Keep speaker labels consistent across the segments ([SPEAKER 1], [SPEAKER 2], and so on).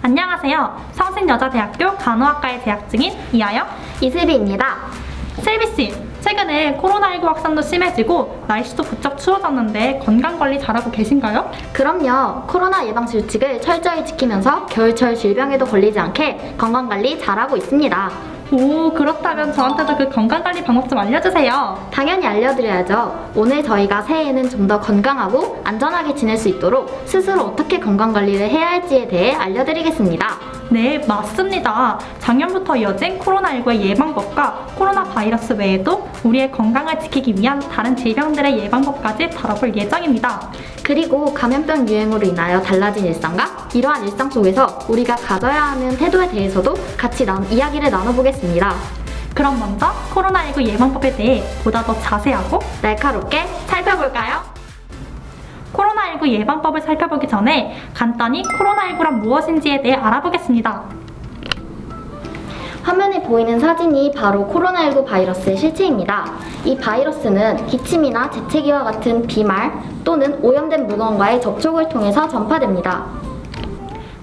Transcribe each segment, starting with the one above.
[SPEAKER 1] 안녕하세요. 성신여자대학교 간호학과에 재학 중인 이하영,
[SPEAKER 2] 이슬비입니다.
[SPEAKER 1] 슬비씨, 최근에 코로나19 확산도 심해지고 날씨도 부쩍 추워졌는데 건강관리 잘하고 계신가요?
[SPEAKER 2] 그럼요. 코로나 예방 수칙을 철저히 지키면서 겨울철 질병에도 걸리지 않게 건강관리 잘하고 있습니다.
[SPEAKER 1] 오, 그렇다면 저한테도 그 건강관리 방법 좀 알려주세요.
[SPEAKER 2] 당연히 알려드려야죠. 오늘 저희가 새해에는 좀 더 건강하고 안전하게 지낼 수 있도록 스스로 어떻게 건강관리를 해야 할지에 대해 알려드리겠습니다.
[SPEAKER 1] 네, 맞습니다. 작년부터 이어진 코로나19의 예방법과 코로나 바이러스 외에도 우리의 건강을 지키기 위한 다른 질병들의 예방법까지 다뤄볼 예정입니다.
[SPEAKER 2] 그리고 감염병 유행으로 인하여 달라진 일상과 이러한 일상 속에서 우리가 가져야 하는 태도에 대해서도 같이 이야기를 나눠보겠습니다.
[SPEAKER 1] 그럼 먼저 코로나19 예방법에 대해 보다 더 자세하고
[SPEAKER 2] 날카롭게 살펴볼까요?
[SPEAKER 1] 코로나19 예방법을 살펴보기 전에 간단히 코로나19란 무엇인지에 대해 알아보겠습니다.
[SPEAKER 2] 화면에 보이는 사진이 바로 코로나19 바이러스의 실체입니다. 이 바이러스는 기침이나 재채기와 같은 비말 또는 오염된 물건과의 접촉을 통해서 전파됩니다.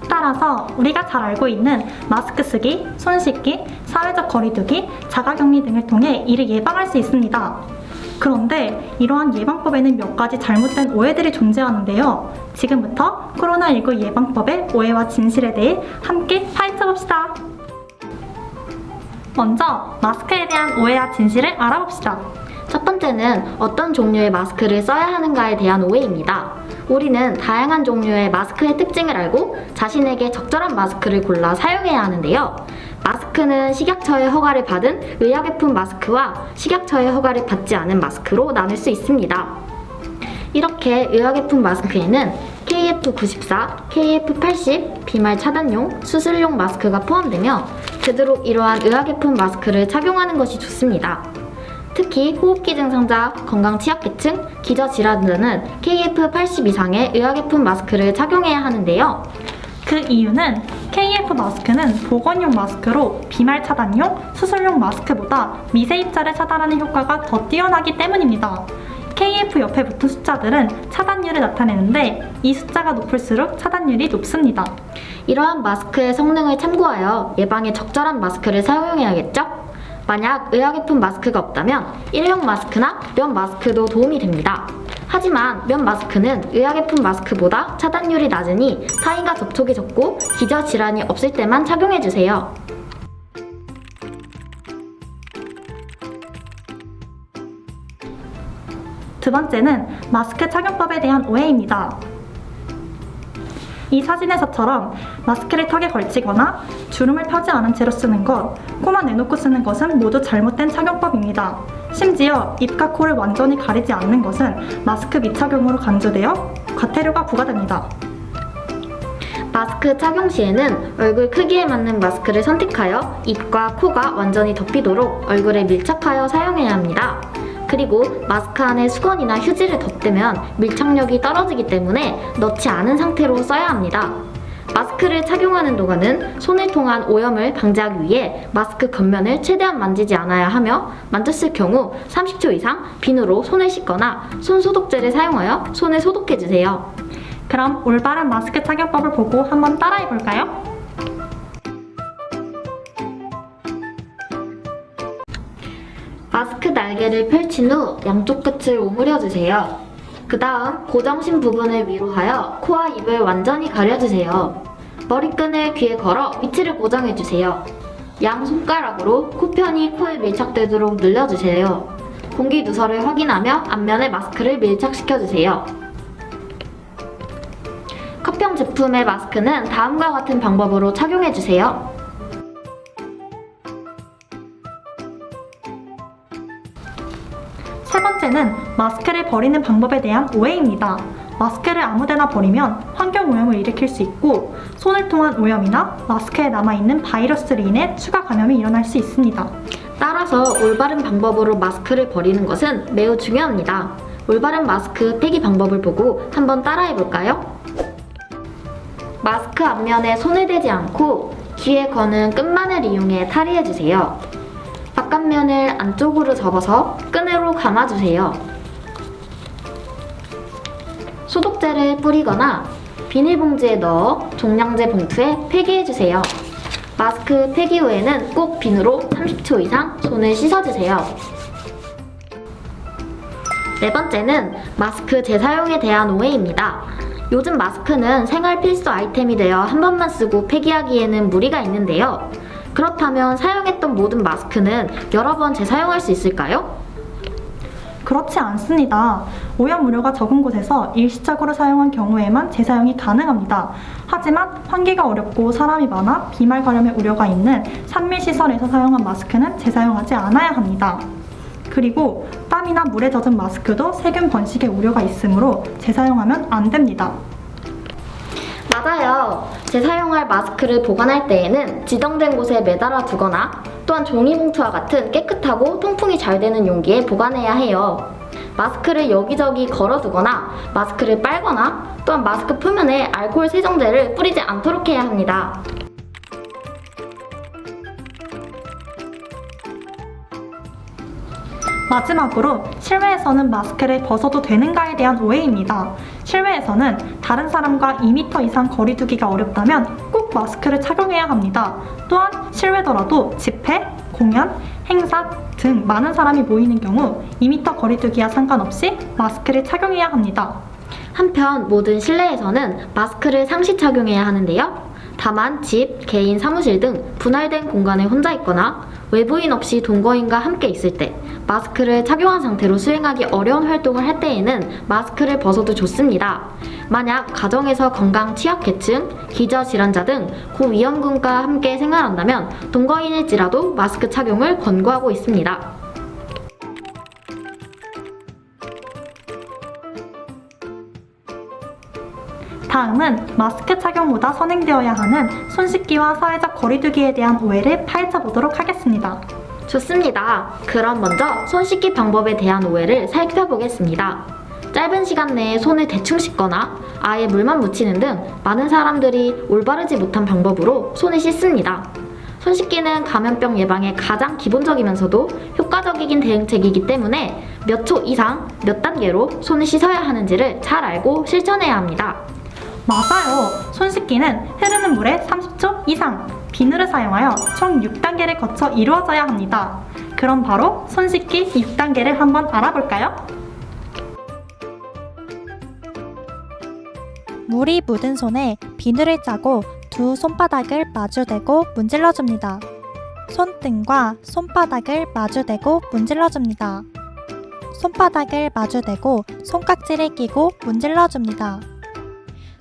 [SPEAKER 1] 따라서 우리가 잘 알고 있는 마스크 쓰기, 손 씻기, 사회적 거리두기, 자가격리 등을 통해 이를 예방할 수 있습니다. 그런데 이러한 예방법에는 몇 가지 잘못된 오해들이 존재하는데요. 지금부터 코로나19 예방법의 오해와 진실에 대해 함께 파헤쳐봅시다. 먼저 마스크에 대한 오해와 진실을 알아봅시다.
[SPEAKER 2] 첫 번째는 어떤 종류의 마스크를 써야 하는가에 대한 오해입니다. 우리는 다양한 종류의 마스크의 특징을 알고 자신에게 적절한 마스크를 골라 사용해야 하는데요. 마스크는 식약처의 허가를 받은 의약용품 마스크와 식약처의 허가를 받지 않은 마스크로 나눌 수 있습니다. 이렇게 의약용품 마스크에는 KF94, KF80, 비말 차단용, 수술용 마스크가 포함되며 되도록 이러한 의약용품 마스크를 착용하는 것이 좋습니다. 특히 호흡기 증상자, 건강 취약계층, 기저질환 등은 KF80 이상의 의약용품 마스크를 착용해야 하는데요.
[SPEAKER 1] 그 이유는 KF 마스크는 보건용 마스크로 비말 차단용, 수술용 마스크보다 미세 입자를 차단하는 효과가 더 뛰어나기 때문입니다. KF 옆에 붙은 숫자들은 차단율을 나타내는데 이 숫자가 높을수록 차단율이 높습니다.
[SPEAKER 2] 이러한 마스크의 성능을 참고하여 예방에 적절한 마스크를 사용해야겠죠? 만약 의약용품 마스크가 없다면 일회용 마스크나 면 마스크도 도움이 됩니다. 하지만 면 마스크는 의약용품 마스크보다 차단율이 낮으니 타인과 접촉이 적고 기저질환이 없을 때만 착용해주세요.
[SPEAKER 1] 두 번째는 마스크 착용법에 대한 오해입니다. 이 사진에서처럼 마스크를 턱에 걸치거나 주름을 펴지 않은 채로 쓰는 것, 코만 내놓고 쓰는 것은 모두 잘못된 착용법입니다. 심지어 입과 코를 완전히 가리지 않는 것은 마스크 미착용으로 간주되어 과태료가 부과됩니다.
[SPEAKER 2] 마스크 착용 시에는 얼굴 크기에 맞는 마스크를 선택하여 입과 코가 완전히 덮이도록 얼굴에 밀착하여 사용해야 합니다. 그리고 마스크 안에 수건이나 휴지를 덧대면 밀착력이 떨어지기 때문에 넣지 않은 상태로 써야 합니다. 마스크를 착용하는 동안은 손을 통한 오염을 방지하기 위해 마스크 겉면을 최대한 만지지 않아야 하며 만졌을 경우 30초 이상 비누로 손을 씻거나 손 소독제를 사용하여 손을 소독해주세요.
[SPEAKER 1] 그럼 올바른 마스크 착용법을 보고 한번 따라해볼까요?
[SPEAKER 2] 마스크 날개를 펼친 후 양쪽 끝을 오므려주세요. 그 다음 고정심 부분을 위로하여 코와 입을 완전히 가려주세요. 머리끈을 귀에 걸어 위치를 고정해주세요. 양 손가락으로 코편이 코에 밀착되도록 늘려주세요. 공기 누설을 확인하며 앞면에 마스크를 밀착시켜주세요. 컵형 제품의 마스크는 다음과 같은 방법으로 착용해주세요.
[SPEAKER 1] 세 번째는 마스크를 버리는 방법에 대한 오해입니다. 마스크를 아무데나 버리면 환경오염을 일으킬 수 있고 손을 통한 오염이나 마스크에 남아있는 바이러스로 인해 추가 감염이 일어날 수 있습니다.
[SPEAKER 2] 따라서 올바른 방법으로 마스크를 버리는 것은 매우 중요합니다. 올바른 마스크 폐기 방법을 보고 한번 따라해볼까요? 마스크 앞면에 손을 대지 않고 귀에 거는 끈만을 이용해 탈의해주세요. 바깥면을 안쪽으로 접어서 끈으로 감아주세요. 소독제를 뿌리거나 비닐봉지에 넣어 종량제 봉투에 폐기해주세요. 마스크 폐기 후에는 꼭 비누로 30초 이상 손을 씻어주세요. 네 번째는 마스크 재사용에 대한 오해입니다. 요즘 마스크는 생활 필수 아이템이 되어 한 번만 쓰고 폐기하기에는 무리가 있는데요. 그렇다면 사용했던 모든 마스크는 여러 번 재사용할 수 있을까요?
[SPEAKER 1] 그렇지 않습니다. 오염 우려가 적은 곳에서 일시적으로 사용한 경우에만 재사용이 가능합니다. 하지만 환기가 어렵고 사람이 많아 비말 감염의 우려가 있는 산밀시설에서 사용한 마스크는 재사용하지 않아야 합니다. 그리고 땀이나 물에 젖은 마스크도 세균 번식의 우려가 있으므로 재사용하면 안 됩니다.
[SPEAKER 2] 맞아요. 재사용할 마스크를 보관할 때에는 지정된 곳에 매달아 두거나 또한 종이봉투와 같은 깨끗하고 통풍이 잘 되는 용기에 보관해야 해요. 마스크를 여기저기 걸어두거나 마스크를 빨거나 또한 마스크 표면에 알코올 세정제를 뿌리지 않도록 해야 합니다.
[SPEAKER 1] 마지막으로 실외에서는 마스크를 벗어도 되는가에 대한 오해입니다. 실외에서는 다른 사람과 2m 이상 거리 두기가 어렵다면 꼭 마스크를 착용해야 합니다. 또한 실외더라도 집회, 공연, 행사 등 많은 사람이 모이는 경우 2m 거리 두기와 상관없이 마스크를 착용해야 합니다.
[SPEAKER 2] 한편 모든 실내에서는 마스크를 상시 착용해야 하는데요. 다만 집, 개인 사무실 등 분할된 공간에 혼자 있거나 외부인 없이 동거인과 함께 있을 때 마스크를 착용한 상태로 수행하기 어려운 활동을 할 때에는 마스크를 벗어도 좋습니다. 만약 가정에서 건강 취약계층, 기저질환자 등 고위험군과 함께 생활한다면 동거인일지라도 마스크 착용을 권고하고 있습니다.
[SPEAKER 1] 다음은 마스크 착용보다 선행되어야 하는 손 씻기와 사회적 거리두기에 대한 오해를 파헤쳐 보도록 하겠습니다.
[SPEAKER 2] 좋습니다. 그럼 먼저 손 씻기 방법에 대한 오해를 살펴보겠습니다. 짧은 시간 내에 손을 대충 씻거나 아예 물만 묻히는 등 많은 사람들이 올바르지 못한 방법으로 손을 씻습니다. 손 씻기는 감염병 예방에 가장 기본적이면서도 효과적인 대응책이기 때문에 몇 초 이상, 몇 단계로 손을 씻어야 하는지를 잘 알고 실천해야 합니다.
[SPEAKER 1] 맞아요. 손 씻기는 흐르는 물에 30초 이상, 비누를 사용하여 총 6단계를 거쳐 이루어져야 합니다. 그럼 바로 손 씻기 6단계를 한번 알아볼까요?
[SPEAKER 3] 물이 묻은 손에 비누를 짜고 두 손바닥을 마주대고 문질러줍니다. 손등과 손바닥을 마주대고 문질러줍니다. 손바닥을 마주대고 손깍지를 끼고 문질러줍니다.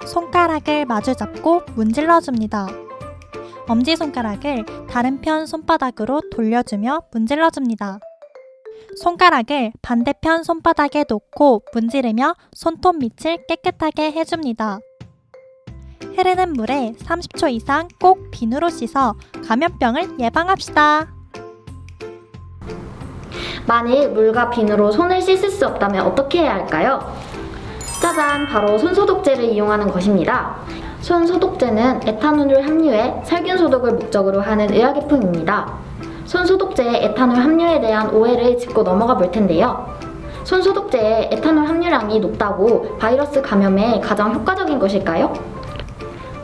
[SPEAKER 3] 손가락을 마주잡고 문질러줍니다. 엄지손가락을 다른 편 손바닥으로 돌려주며 문질러줍니다. 손가락을 반대편 손바닥에 놓고 문지르며 손톱 밑을 깨끗하게 해줍니다. 흐르는 물에 30초 이상 꼭 비누로 씻어 감염병을 예방합시다.
[SPEAKER 2] 만일 물과 비누로 손을 씻을 수 없다면 어떻게 해야 할까요? 짜잔! 바로 손소독제를 이용하는 것입니다. 손소독제는 에탄올을 함유해 살균 소독을 목적으로 하는 의약용품입니다. 손소독제의 에탄올 함유에 대한 오해를 짚고 넘어가 볼 텐데요. 손소독제의 에탄올 함유량이 높다고 바이러스 감염에 가장 효과적인 것일까요?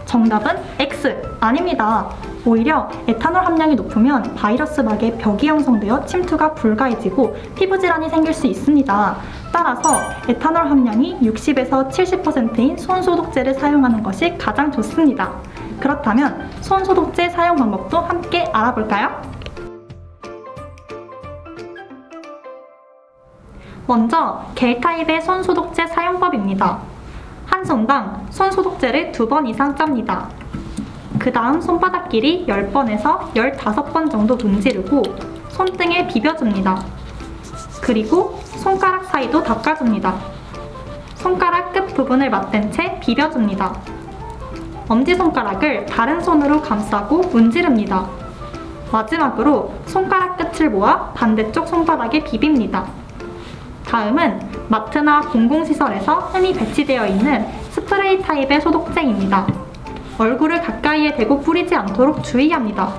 [SPEAKER 1] 정답은 X! 아닙니다. 오히려 에탄올 함량이 높으면 바이러스 막에 벽이 형성되어 침투가 불가해지고 피부질환이 생길 수 있습니다. 따라서 에탄올 함량이 60에서 70%인 손소독제를 사용하는 것이 가장 좋습니다. 그렇다면 손소독제 사용 방법도 함께 알아볼까요? 먼저 겔 타입의 손소독제 사용법입니다. 한 손당 손소독제를 2번 이상 짭니다. 그 다음 손바닥 길이 10번에서 15번 정도 문지르고 손등에 비벼줍니다. 그리고 손가락 사이도 닦아줍니다. 손가락 끝 부분을 맞댄 채 비벼줍니다. 엄지손가락을 다른 손으로 감싸고 문지릅니다. 마지막으로 손가락 끝을 모아 반대쪽 손바닥에 비빕니다. 다음은 마트나 공공시설에서 흔히 배치되어 있는 스프레이 타입의 소독제입니다. 얼굴을 가까이에 대고 뿌리지 않도록 주의합니다.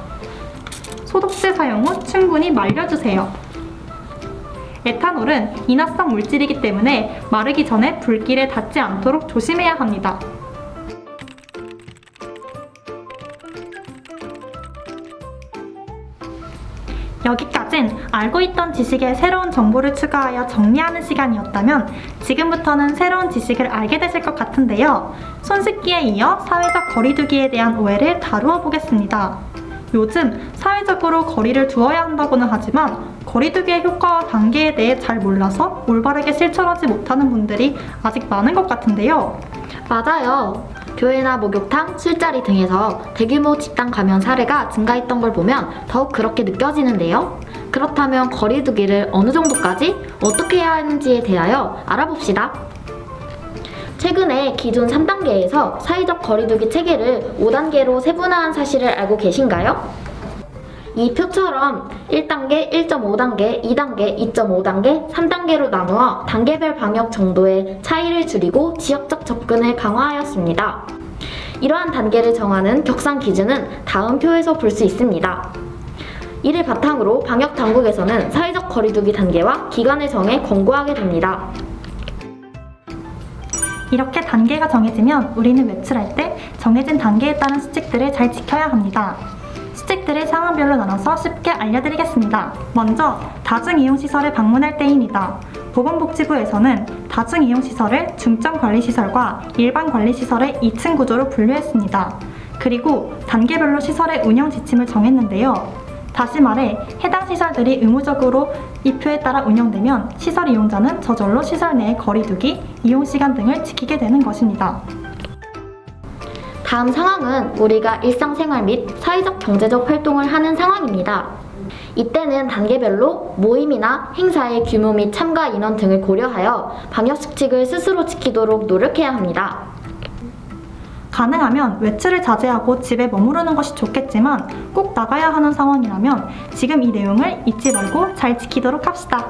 [SPEAKER 1] 소독제 사용 후 충분히 말려주세요. 에탄올은 인화성 물질이기 때문에 마르기 전에 불길에 닿지 않도록 조심해야 합니다. 여기까진 알고 있던 지식에 새로운 정보를 추가하여 정리하는 시간이었다면 지금부터는 새로운 지식을 알게 되실 것 같은데요. 손 씻기에 이어 사회적 거리두기에 대한 오해를 다루어 보겠습니다. 요즘 사회적으로 거리를 두어야 한다고는 하지만 거리두기의 효과와 단계에 대해 잘 몰라서 올바르게 실천하지 못하는 분들이 아직 많은 것 같은데요.
[SPEAKER 2] 맞아요. 교회나 목욕탕, 술자리 등에서 대규모 집단 감염 사례가 증가했던 걸 보면 더욱 그렇게 느껴지는데요. 그렇다면 거리두기를 어느 정도까지 어떻게 해야 하는지에 대하여 알아봅시다. 최근에 기존 3단계에서 사회적 거리두기 체계를 5단계로 세분화한 사실을 알고 계신가요? 이 표처럼 1단계, 1.5단계, 2단계, 2.5단계, 3단계로 나누어 단계별 방역 정도의 차이를 줄이고 지역적 접근을 강화하였습니다. 이러한 단계를 정하는 격상 기준은 다음 표에서 볼 수 있습니다. 이를 바탕으로 방역 당국에서는 사회적 거리두기 단계와 기간을 정해 권고하게 됩니다.
[SPEAKER 1] 이렇게 단계가 정해지면 우리는 외출할 때 정해진 단계에 따른 수칙들을 잘 지켜야 합니다. 수칙들을 상황별로 나눠서 쉽게 알려드리겠습니다. 먼저 다중이용시설을 방문할 때입니다. 보건복지부에서는 다중이용시설을 중점관리시설과 일반관리시설의 2층 구조로 분류했습니다. 그리고 단계별로 시설의 운영 지침을 정했는데요. 다시 말해 해당 시설들이 의무적으로 이 표에 따라 운영되면 시설 이용자는 저절로 시설 내의 거리두기, 이용시간 등을 지키게 되는 것입니다.
[SPEAKER 2] 다음 상황은 우리가 일상생활 및 사회적 경제적 활동을 하는 상황입니다. 이때는 단계별로 모임이나 행사의 규모 및 참가 인원 등을 고려하여 방역 수칙을 스스로 지키도록 노력해야 합니다.
[SPEAKER 1] 가능하면 외출을 자제하고 집에 머무르는 것이 좋겠지만 꼭 나가야 하는 상황이라면 지금 이 내용을 잊지 말고 잘 지키도록 합시다.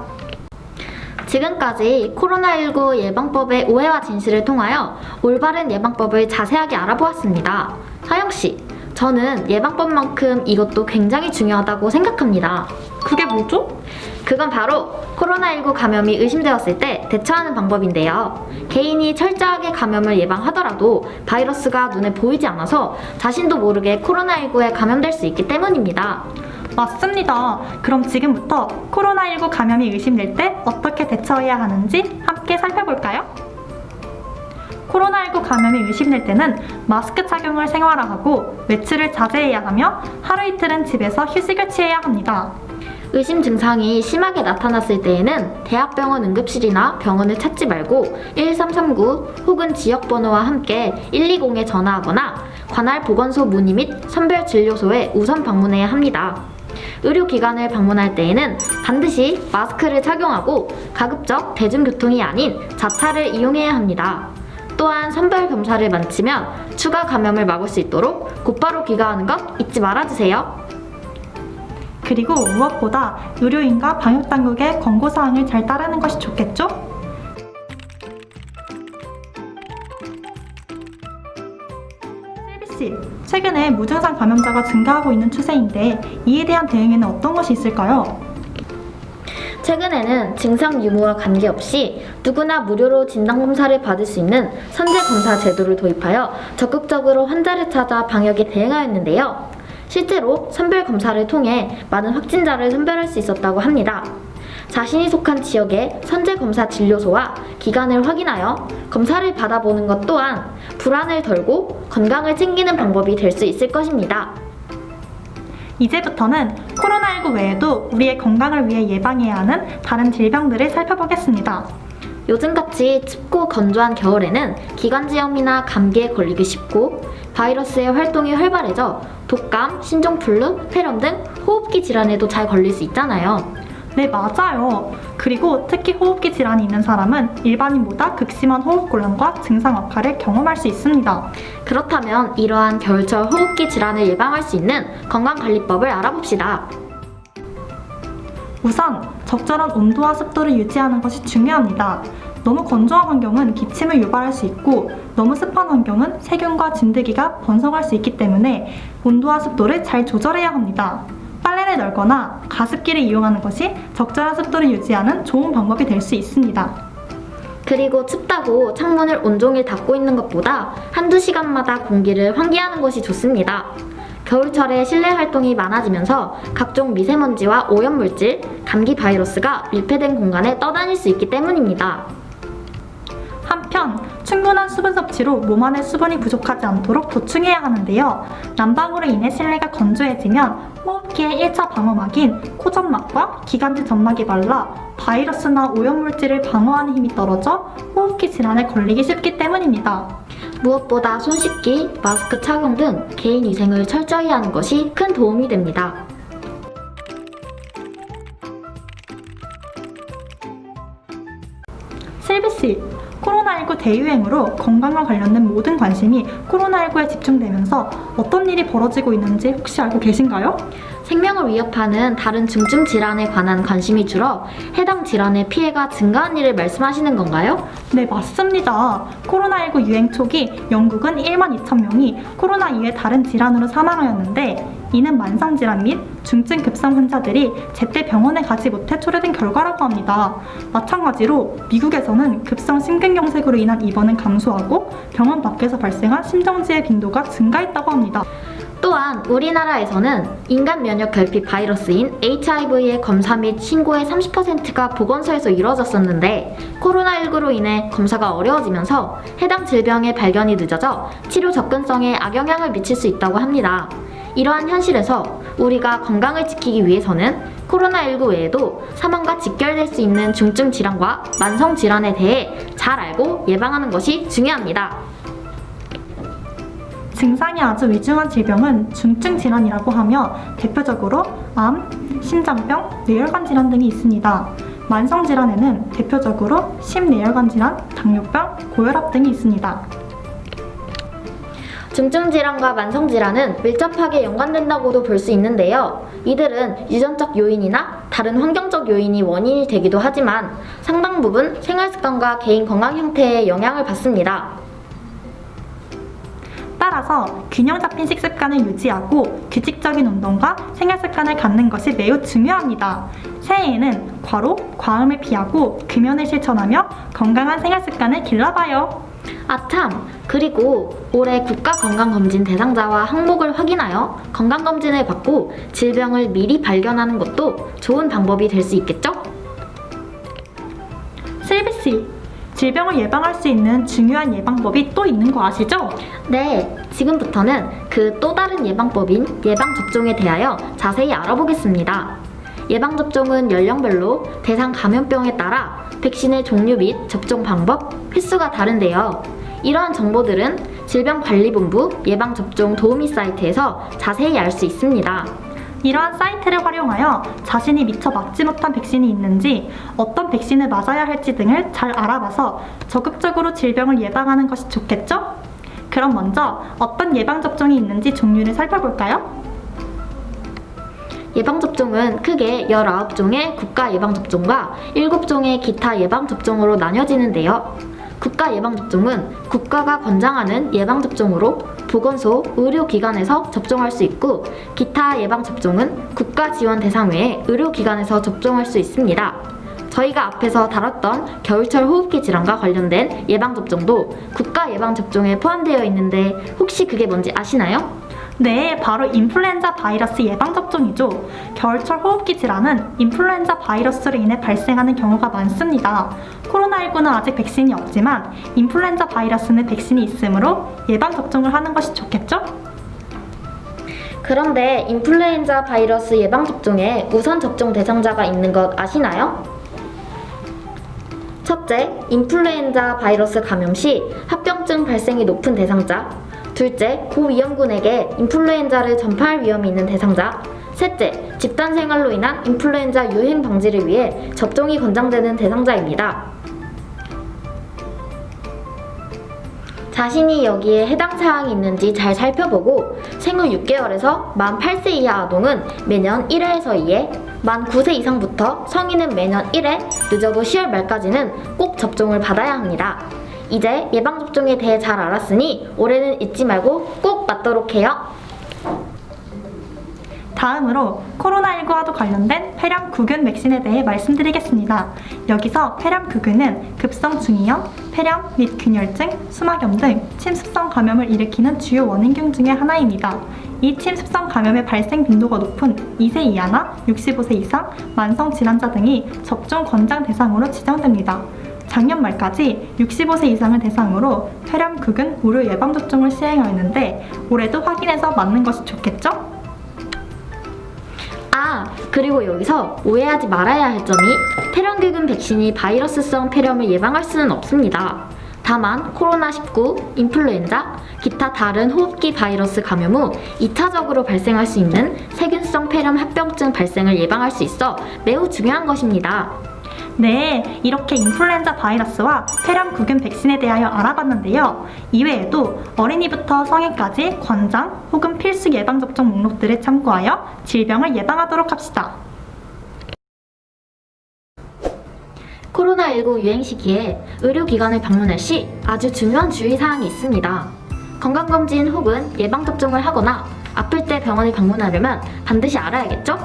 [SPEAKER 2] 지금까지 코로나19 예방법의 오해와 진실을 통하여 올바른 예방법을 자세하게 알아보았습니다. 하영씨, 저는 예방법만큼 이것도 굉장히 중요하다고 생각합니다.
[SPEAKER 1] 그게 뭐죠?
[SPEAKER 2] 그건 바로 코로나19 감염이 의심되었을 때 대처하는 방법인데요. 개인이 철저하게 감염을 예방하더라도 바이러스가 눈에 보이지 않아서 자신도 모르게 코로나19에 감염될 수 있기 때문입니다.
[SPEAKER 1] 맞습니다. 그럼 지금부터 코로나19 감염이 의심될 때 어떻게 대처해야 하는지 함께 살펴볼까요? 코로나19 감염이 의심될 때는 마스크 착용을 생활화하고 외출을 자제해야 하며 하루 이틀은 집에서 휴식을 취해야 합니다.
[SPEAKER 2] 의심 증상이 심하게 나타났을 때에는 대학병원 응급실이나 병원을 찾지 말고 1339 혹은 지역번호와 함께 120에 전화하거나 관할 보건소 문의 및 선별진료소에 우선 방문해야 합니다. 의료기관을 방문할 때에는 반드시 마스크를 착용하고 가급적 대중교통이 아닌 자차를 이용해야 합니다. 또한 선별검사를 마치면 추가 감염을 막을 수 있도록 곧바로 귀가하는 것 잊지 말아주세요.
[SPEAKER 1] 그리고 무엇보다 의료인과 방역당국의 권고사항을 잘 따르는 것이 좋겠죠? 셀비씨, 최근에 무증상 감염자가 증가하고 있는 추세인데 이에 대한 대응에는 어떤 것이 있을까요?
[SPEAKER 2] 최근에는 증상 유무와 관계없이 누구나 무료로 진단검사를 받을 수 있는 선제검사 제도를 도입하여 적극적으로 환자를 찾아 방역에 대응하였는데요. 실제로 선별검사를 통해 많은 확진자를 선별할 수 있었다고 합니다. 자신이 속한 지역의 선제검사 진료소와 기간을 확인하여 검사를 받아보는 것 또한 불안을 덜고 건강을 챙기는 방법이 될 수 있을 것입니다.
[SPEAKER 1] 이제부터는 코로나19 외에도 우리의 건강을 위해 예방해야 하는 다른 질병들을 살펴보겠습니다.
[SPEAKER 2] 요즘같이 춥고 건조한 겨울에는 기관지염이나 감기에 걸리기 쉽고 바이러스의 활동이 활발해져 독감, 신종플루, 폐렴 등 호흡기 질환에도 잘 걸릴 수 있잖아요.
[SPEAKER 1] 네, 맞아요. 그리고 특히 호흡기 질환이 있는 사람은 일반인보다 극심한 호흡곤란과 증상 악화를 경험할 수 있습니다.
[SPEAKER 2] 그렇다면 이러한 겨울철 호흡기 질환을 예방할 수 있는 건강관리법을 알아봅시다.
[SPEAKER 1] 우선 적절한 온도와 습도를 유지하는 것이 중요합니다. 너무 건조한 환경은 기침을 유발할 수 있고 너무 습한 환경은 세균과 진드기가 번성할 수 있기 때문에 온도와 습도를 잘 조절해야 합니다. 빨래를 널거나 가습기를 이용하는 것이 적절한 습도를 유지하는 좋은 방법이 될 수 있습니다.
[SPEAKER 2] 그리고 춥다고 창문을 온종일 닫고 있는 것보다 한두 시간마다 공기를 환기하는 것이 좋습니다. 겨울철에 실내 활동이 많아지면서 각종 미세먼지와 오염물질, 감기 바이러스가 밀폐된 공간에 떠다닐 수 있기 때문입니다.
[SPEAKER 1] 한편 충분한 수분 섭취로 몸 안에 수분이 부족하지 않도록 보충해야 하는데요. 난방으로 인해 실내가 건조해지면 호흡기의 1차 방어막인 코점막과 기관지 점막이 말라 바이러스나 오염물질을 방어하는 힘이 떨어져 호흡기 질환에 걸리기 쉽기 때문입니다.
[SPEAKER 2] 무엇보다 손 씻기, 마스크 착용 등 개인 위생을 철저히 하는 것이 큰 도움이 됩니다.
[SPEAKER 1] 실비씨, 코로나19 대유행으로 건강과 관련된 모든 관심이 코로나19에 집중되면서 어떤 일이 벌어지고 있는지 혹시 알고 계신가요?
[SPEAKER 2] 생명을 위협하는 다른 중증 질환에 관한 관심이 줄어 해당 질환의 피해가 증가한 일을 말씀하시는 건가요?
[SPEAKER 1] 네, 맞습니다. 코로나19 유행 초기 영국은 1만 2천 명이 코로나 이외 다른 질환으로 사망하였는데 이는 만성질환 및 중증 급성 환자들이 제때 병원에 가지 못해 초래된 결과라고 합니다. 마찬가지로 미국에서는 급성 심근경색으로 인한 입원은 감소하고 병원 밖에서 발생한 심정지의 빈도가 증가했다고 합니다.
[SPEAKER 2] 또한 우리나라에서는 인간 면역 결핍 바이러스인 HIV의 검사 및 신고의 30%가 보건소에서 이루어졌었는데 코로나19로 인해 검사가 어려워지면서 해당 질병의 발견이 늦어져 치료 접근성에 악영향을 미칠 수 있다고 합니다. 이러한 현실에서 우리가 건강을 지키기 위해서는 코로나19 외에도 사망과 직결될 수 있는 중증 질환과 만성 질환에 대해 잘 알고 예방하는 것이 중요합니다.
[SPEAKER 1] 증상이 아주 위중한 질병은 중증 질환이라고 하며 대표적으로 암, 심장병, 뇌혈관 질환 등이 있습니다. 만성 질환에는 대표적으로 심뇌혈관 질환, 당뇨병, 고혈압 등이 있습니다.
[SPEAKER 2] 중증 질환과 만성 질환은 밀접하게 연관된다고도 볼 수 있는데요. 이들은 유전적 요인이나 다른 환경적 요인이 원인이 되기도 하지만 상당 부분 생활 습관과 개인 건강 형태에 영향을 받습니다.
[SPEAKER 1] 따라서 균형 잡힌 식습관을 유지하고 규칙적인 운동과 생활 습관을 갖는 것이 매우 중요합니다. 새해에는 과음을 피하고 금연을 실천하며 건강한 생활 습관을 길러봐요.
[SPEAKER 2] 아참! 그리고 올해 국가건강검진 대상자와 항목을 확인하여 건강검진을 받고 질병을 미리 발견하는 것도 좋은 방법이 될 수 있겠죠?
[SPEAKER 1] 실비씨, 질병을 예방할 수 있는 중요한 예방법이 또 있는 거 아시죠?
[SPEAKER 2] 네, 지금부터는 그 또 다른 예방법인 예방접종에 대하여 자세히 알아보겠습니다. 예방접종은 연령별로 대상 감염병에 따라 백신의 종류 및 접종 방법, 횟수가 다른데요. 이러한 정보들은 질병관리본부 예방접종 도우미 사이트에서 자세히 알 수 있습니다.
[SPEAKER 1] 이러한 사이트를 활용하여 자신이 미처 맞지 못한 백신이 있는지 어떤 백신을 맞아야 할지 등을 잘 알아봐서 적극적으로 질병을 예방하는 것이 좋겠죠? 그럼 먼저 어떤 예방접종이 있는지 종류를 살펴볼까요?
[SPEAKER 2] 예방접종은 크게 19종의 국가예방접종과 7종의 기타 예방접종으로 나뉘어지는데요. 국가예방접종은 국가가 권장하는 예방접종으로 보건소, 의료기관에서 접종할 수 있고 기타 예방접종은 국가지원 대상 외에 의료기관에서 접종할 수 있습니다. 저희가 앞에서 다뤘던 겨울철 호흡기 질환과 관련된 예방접종도 국가예방접종에 포함되어 있는데 혹시 그게 뭔지 아시나요?
[SPEAKER 1] 네, 바로 인플루엔자 바이러스 예방접종이죠. 겨울철 호흡기 질환은 인플루엔자 바이러스로 인해 발생하는 경우가 많습니다. 코로나19는 아직 백신이 없지만 인플루엔자 바이러스는 백신이 있으므로 예방접종을 하는 것이 좋겠죠?
[SPEAKER 2] 그런데 인플루엔자 바이러스 예방접종에 우선 접종 대상자가 있는 것 아시나요? 첫째, 인플루엔자 바이러스 감염 시 합병증 발생이 높은 대상자. 둘째, 고위험군에게 인플루엔자를 전파할 위험이 있는 대상자. 셋째, 집단 생활로 인한 인플루엔자 유행 방지를 위해 접종이 권장되는 대상자입니다. 자신이 여기에 해당 사항이 있는지 잘 살펴보고 생후 6개월에서 만 8세 이하 아동은 매년 1회에서 2회, 만 9세 이상부터 성인은 매년 1회, 늦어도 10월 말까지는 꼭 접종을 받아야 합니다. 이제 예방접종에 대해 잘 알았으니 올해는 잊지 말고 꼭 맞도록 해요.
[SPEAKER 1] 다음으로 코로나19와도 관련된 폐렴구균 백신에 대해 말씀드리겠습니다. 여기서 폐렴구균은 급성 중이염, 폐렴 및 균열증, 수막염 등 침습성 감염을 일으키는 주요 원인균 중의 하나입니다. 이 침습성 감염의 발생 빈도가 높은 2세 이하나 65세 이상 만성 질환자 등이 접종 권장 대상으로 지정됩니다. 작년 말까지 65세 이상을 대상으로 폐렴구균 무료 예방접종을 시행하였는데 올해도 확인해서 맞는 것이 좋겠죠?
[SPEAKER 2] 그리고 여기서 오해하지 말아야 할 점이 폐렴규균 백신이 바이러스성 폐렴을 예방할 수는 없습니다. 다만 코로나19, 인플루엔자, 기타 다른 호흡기 바이러스 감염 후 2차적으로 발생할 수 있는 세균성 폐렴 합병증 발생을 예방할 수 있어 매우 중요한 것입니다.
[SPEAKER 1] 네, 이렇게 인플루엔자 바이러스와 폐렴구균 백신에 대하여 알아봤는데요. 이외에도 어린이부터 성인까지 권장 혹은 필수 예방접종 목록들을 참고하여 질병을 예방하도록 합시다.
[SPEAKER 2] 코로나19 유행 시기에 의료기관을 방문할 시 아주 중요한 주의사항이 있습니다. 건강검진 혹은 예방접종을 하거나 아플 때 병원을 방문하려면 반드시 알아야겠죠?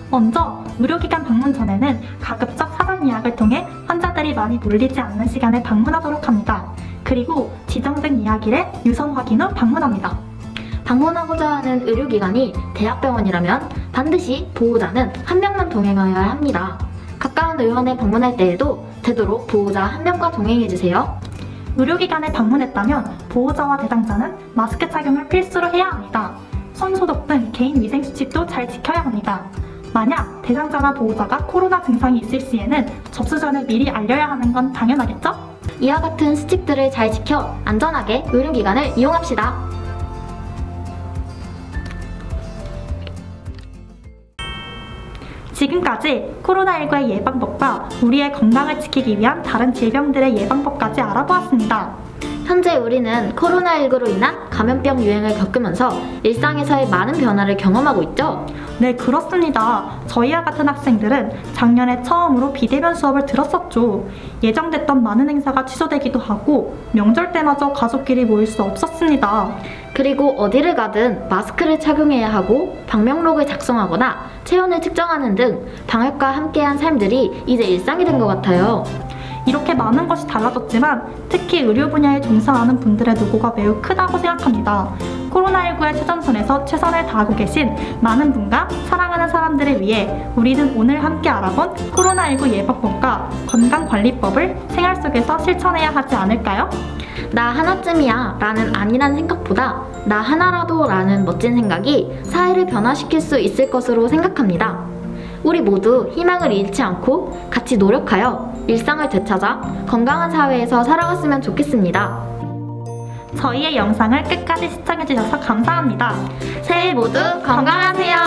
[SPEAKER 1] 먼저 의료기관 방문 전에는 가급적 사전 예약을 통해 환자들이 많이 몰리지 않는 시간에 방문하도록 합니다. 그리고 지정된 이야기를 유선 확인 후 방문합니다.
[SPEAKER 2] 방문하고자 하는 의료기관이 대학병원이라면 반드시 보호자는 한 명만 동행하여야 합니다. 가까운 의원에 방문할 때에도 되도록 보호자 한 명과 동행해주세요.
[SPEAKER 1] 의료기관에 방문했다면 보호자와 대상자는 마스크 착용을 필수로 해야 합니다. 손 소독 등 개인 위생 수칙도 잘 지켜야 합니다. 만약 대상자나 보호자가 코로나 증상이 있을 시에는 접수 전에 미리 알려야 하는 건 당연하겠죠?
[SPEAKER 2] 이와 같은 수칙들을 잘 지켜 안전하게 의료기관을 이용합시다.
[SPEAKER 1] 지금까지 코로나19의 예방법과 우리의 건강을 지키기 위한 다른 질병들의 예방법까지 알아보았습니다.
[SPEAKER 2] 현재 우리는 코로나19로 인한 감염병 유행을 겪으면서 일상에서의 많은 변화를 경험하고 있죠.
[SPEAKER 1] 네, 그렇습니다. 저희와 같은 학생들은 작년에 처음으로 비대면 수업을 들었었죠. 예정됐던 많은 행사가 취소되기도 하고 명절 때마저 가족끼리 모일 수 없었습니다.
[SPEAKER 2] 그리고 어디를 가든 마스크를 착용해야 하고 방명록을 작성하거나 체온을 측정하는 등 방역과 함께한 삶들이 이제 일상이 된 것 같아요.
[SPEAKER 1] 이렇게 많은 것이 달라졌지만 특히 의료 분야에 종사하는 분들의 노고가 매우 크다고 생각합니다. 코로나19의 최전선에서 최선을 다하고 계신 많은 분과 사랑하는 사람들을 위해 우리는 오늘 함께 알아본 코로나19 예방법과 건강관리법을 생활 속에서 실천해야 하지 않을까요?
[SPEAKER 2] 나 하나쯤이야 라는 아니란 생각보다 나 하나라도 라는 멋진 생각이 사회를 변화시킬 수 있을 것으로 생각합니다. 우리 모두 희망을 잃지 않고 같이 노력하여 일상을 되찾아 건강한 사회에서 살아갔으면 좋겠습니다.
[SPEAKER 1] 저희의 영상을 끝까지 시청해주셔서 감사합니다.
[SPEAKER 2] 새해 모두 건강하세요.